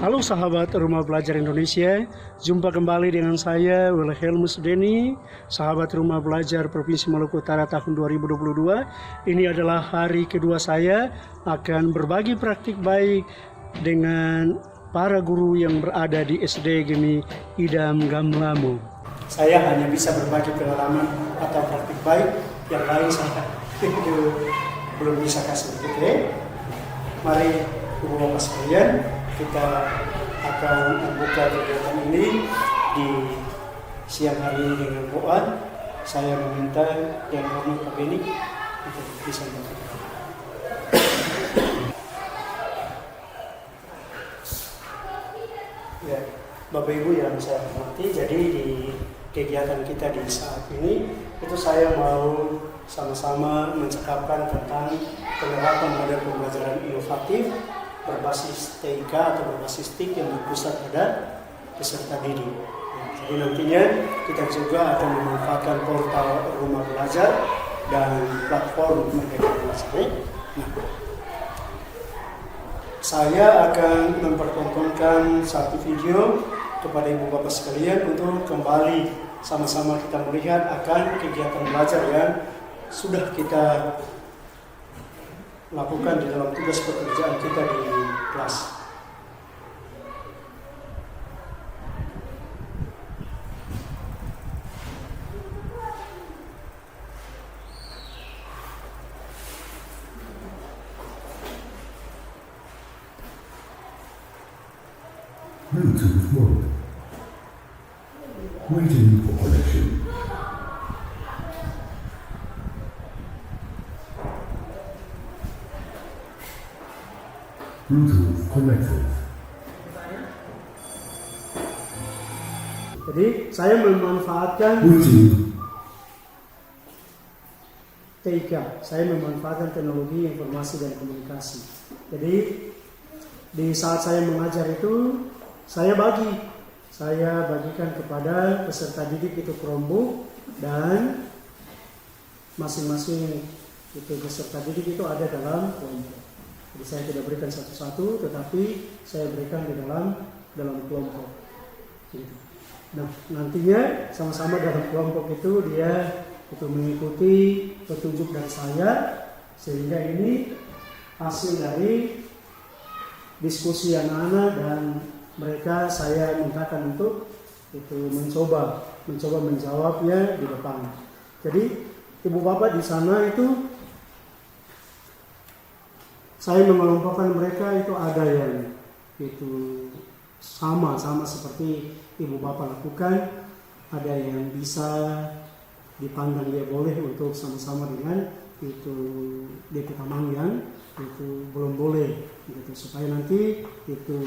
Halo sahabat Rumah Belajar Indonesia, jumpa kembali dengan saya Wilhelmus Denny, sahabat Rumah Belajar Provinsi Maluku Utara tahun 2022. Ini adalah hari kedua saya akan berbagi praktik baik dengan para guru yang berada di SD Gemi Idam Gamlamu. Saya hanya bisa berbagi pengalaman atau praktik baik, yang lain saya belum bisa kasih. Oke? Mari Ibu Bapak sekalian, kita akan membuka kegiatan ini di siang hari ini dengan doa. Saya meminta yang hormat Pak Beni untuk bisa membantu. Ya, Bapak Ibu yang saya hormati, jadi di kegiatan kita di saat ini itu saya mau sama-sama mencakapkan tentang penerapan model pembelajaran inovatif berbasis TIK atau berbasis TIK yang berpusat pada peserta didik. Jadi nantinya kita juga akan memanfaatkan portal Rumah Belajar dan platform Merdeka Belajar. Nah, saya akan mempertontonkan satu video kepada Ibu Bapak sekalian untuk kembali sama-sama kita melihat akan kegiatan belajar yang sudah kita lakukan di dalam tugas pekerjaan kita di kelas. Bluetooth mode. Waiting for connection. Bluetooth connected. Jadi saya memanfaatkan TIK, saya memanfaatkan teknologi informasi dan komunikasi. Jadi di saat saya mengajar itu saya bagikan kepada peserta didik itu Chromebook, dan masing-masing itu peserta didik itu ada dalam kelompok. Jadi saya tidak berikan satu-satu, tetapi saya berikan di dalam kelompok. Gitu. Nah, nantinya sama-sama dalam kelompok itu dia itu mengikuti petunjuk dari saya, sehingga ini hasil dari diskusi anak-anak, dan mereka saya mintakan untuk itu mencoba menjawabnya di depan. Jadi Ibu Bapak di sana itu saya mengelompokkan mereka itu ada yang itu sama seperti Ibu Bapak lakukan, ada yang bisa dipandang dia boleh untuk sama-sama dengan itu DP Tamang yang itu belum boleh, gitu, supaya nanti itu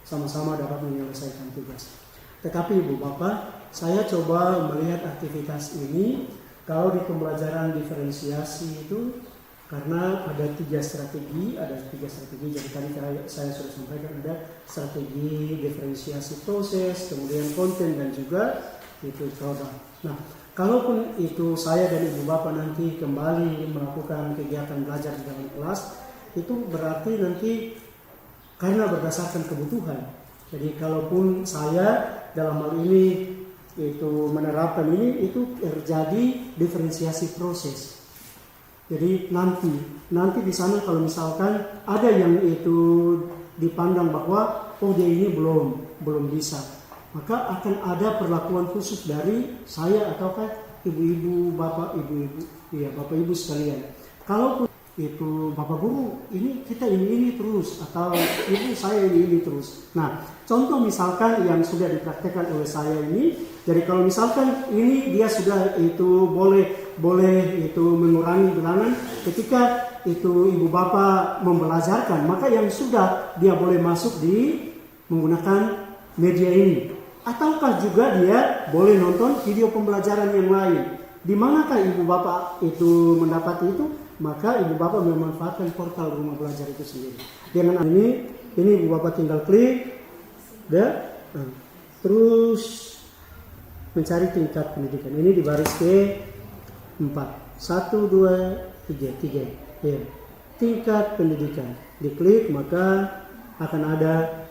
sama-sama dapat menyelesaikan tugas. Tetapi Ibu Bapak, saya coba melihat aktivitas ini kalau di pembelajaran diferensiasi itu, karena ada tiga strategi. Jadi tadi saya sudah sampaikan ada strategi diferensiasi proses, kemudian konten, dan juga itu produk. Nah, kalaupun itu saya dan Ibu Bapak nanti kembali melakukan kegiatan belajar di dalam kelas, itu berarti nanti karena berdasarkan kebutuhan. Jadi kalaupun saya dalam hal ini itu menerapkan ini, itu terjadi diferensiasi proses. Jadi nanti di sana kalau misalkan ada yang itu dipandang bahwa dia ini belum bisa, maka akan ada perlakuan khusus dari saya ataukah ibu-ibu, bapak ibu sekalian. Kalaupun itu Bapak Guru, ini kita ini terus, atau ibu saya ini terus. Nah, contoh misalkan yang sudah dipraktekkan oleh saya ini, jadi kalau misalkan ini dia sudah itu boleh itu mengurangi bilangan, ketika itu Ibu Bapak membelajarkan, maka yang sudah dia boleh masuk di menggunakan media ini. Ataukah juga dia boleh nonton video pembelajaran yang lain. Di manakah Ibu Bapak itu mendapat itu? Maka Ibu Bapak memanfaatkan portal Rumah Belajar itu sendiri. Dengan ini Ibu Bapak tinggal klik, terus mencari tingkat pendidikan. Ini di baris ke-4. 1, 2, 3. Ya. Tingkat pendidikan. Diklik, maka akan ada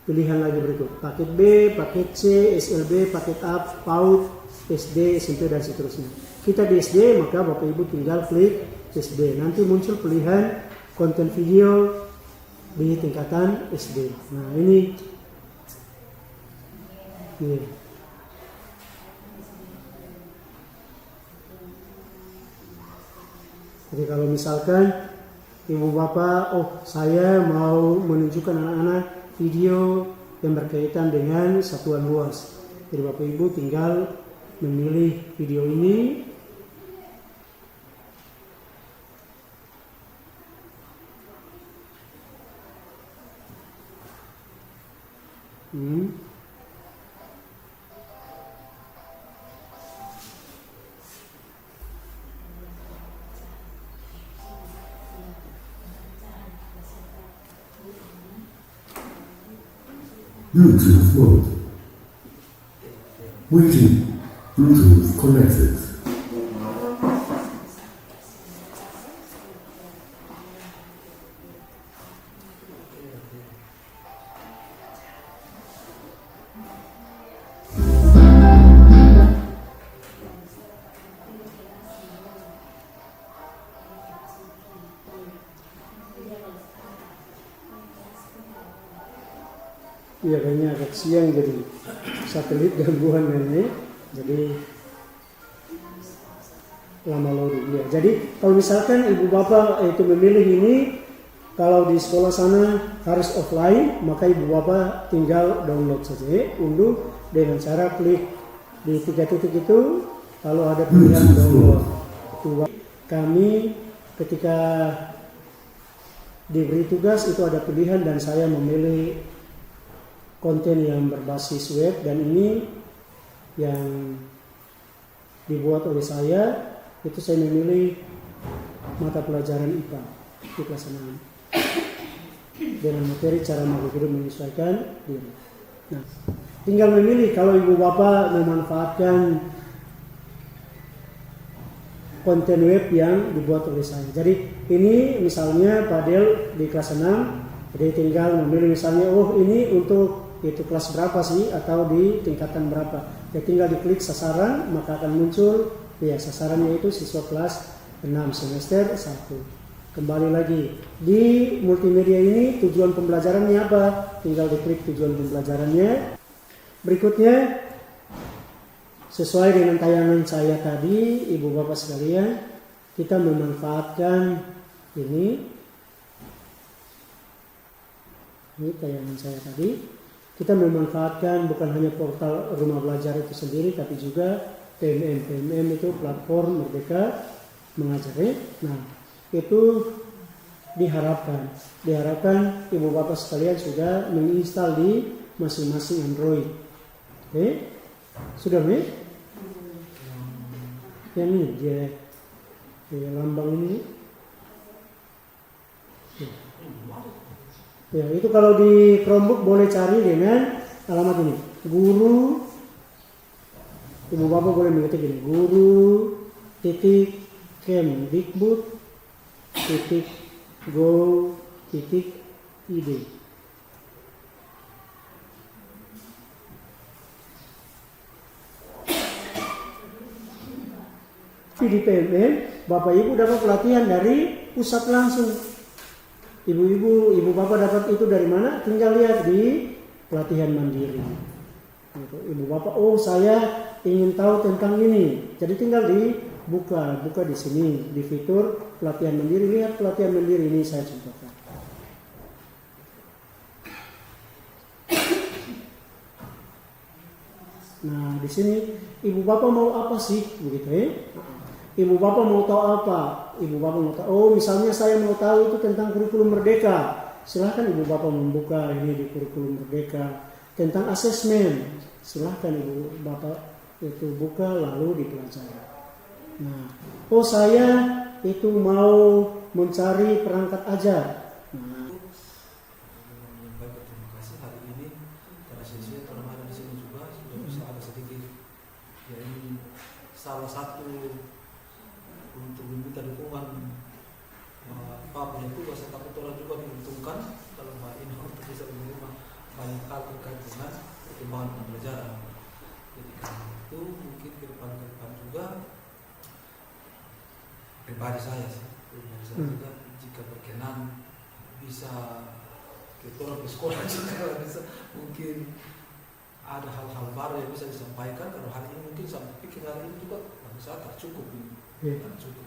pilihan lagi berikut. Paket B, paket C, SLB, paket A, PAUD, SD, SMP, dan seterusnya. Kita di SD, maka Bapak Ibu tinggal klik SD. Nanti muncul pilihan konten video di tingkatan SD. Nah, ini. Jadi kalau misalkan Ibu Bapak, saya mau menunjukkan anak-anak video yang berkaitan dengan satuan luas. Jadi Bapak Ibu tinggal memilih video ini. Bluetooth mode. Waiting. Bluetooth connected. Iya, kayaknya agak siang jadi satelit gangguan ini. Jadi lama loading ya. Jadi kalau misalkan Ibu Bapak itu memilih ini, kalau di sekolah sana harus offline, maka Ibu Bapak tinggal download saja, unduh dengan cara klik di 3 titik itu, lalu ada pilihan download. Kami ketika diberi tugas itu ada pilihan dan saya memilih konten yang berbasis web, dan ini yang dibuat oleh saya, itu saya memilih mata pelajaran IPA di kelas 6 dengan materi cara makhluk hidup menyesuaikan diri. Nah, tinggal memilih kalau Ibu Bapak memanfaatkan konten web yang dibuat oleh saya. Jadi ini misalnya Pak Del di kelas 6, jadi tinggal memilih misalnya, ini untuk itu kelas berapa sih, atau di tingkatan berapa. Ya tinggal diklik sasaran, maka akan muncul ya sasarannya itu siswa kelas 6 semester 1. Kembali lagi di multimedia ini, tujuan pembelajarannya apa, tinggal diklik tujuan pembelajarannya. Berikutnya sesuai dengan tayangan saya tadi, Ibu Bapak sekalian, kita memanfaatkan ini tayangan saya tadi. Kita memanfaatkan bukan hanya portal Rumah Belajar itu sendiri, tapi juga PMM. PMM itu platform Merdeka Mengajar. Nah, itu diharapkan Ibu Bapak sekalian sudah menginstal di masing-masing Android. Oke? Sudah nih? Yang ini dia lambang ini. Ya, itu kalau di Chromebook boleh cari dengan alamat ini. Guru, Ibu Bapak boleh mengetik ini. guru.kemdikbud.go.id. Di PMM, Bapak Ibu dapat pelatihan dari pusat langsung. Ibu Bapak dapat itu dari mana? Tinggal lihat di pelatihan mandiri. Ibu Bapak, saya ingin tahu tentang ini. Jadi tinggal dibuka di sini di fitur pelatihan mandiri. Lihat pelatihan mandiri ini saya contohkan. Nah, di sini Ibu Bapak mau apa sih, begitu ya? Ibu Bapak mau tahu apa? Ibu Bapak mau tahu, misalnya saya mau tahu itu tentang kurikulum Merdeka. Silahkan Ibu Bapak membuka ini di kurikulum Merdeka. Tentang asesmen, silahkan Ibu Bapak itu buka lalu dipelajari. Nah, saya itu mau mencari perangkat ajar. Nah, terima kasih hari ini para siswa teman-teman di sini juga sudah bisa ada sedikit. Ya, ini salah satu untuk meminta dukungan Pak punya tugas, tapi orang juga diuntungkan kalau Mbak Ino untuk bisa menerima banyak hal terkait dengan perkembangan pembelajaran. Jadi karena itu mungkin ke depan juga pribadi saya juga jika berkenan bisa ke sekolah juga bisa mungkin ada hal-hal baru yang bisa disampaikan. Kalau hari ini mungkin sampai pikir hari ini juga bagi saya tak cukup ini, tak cukup.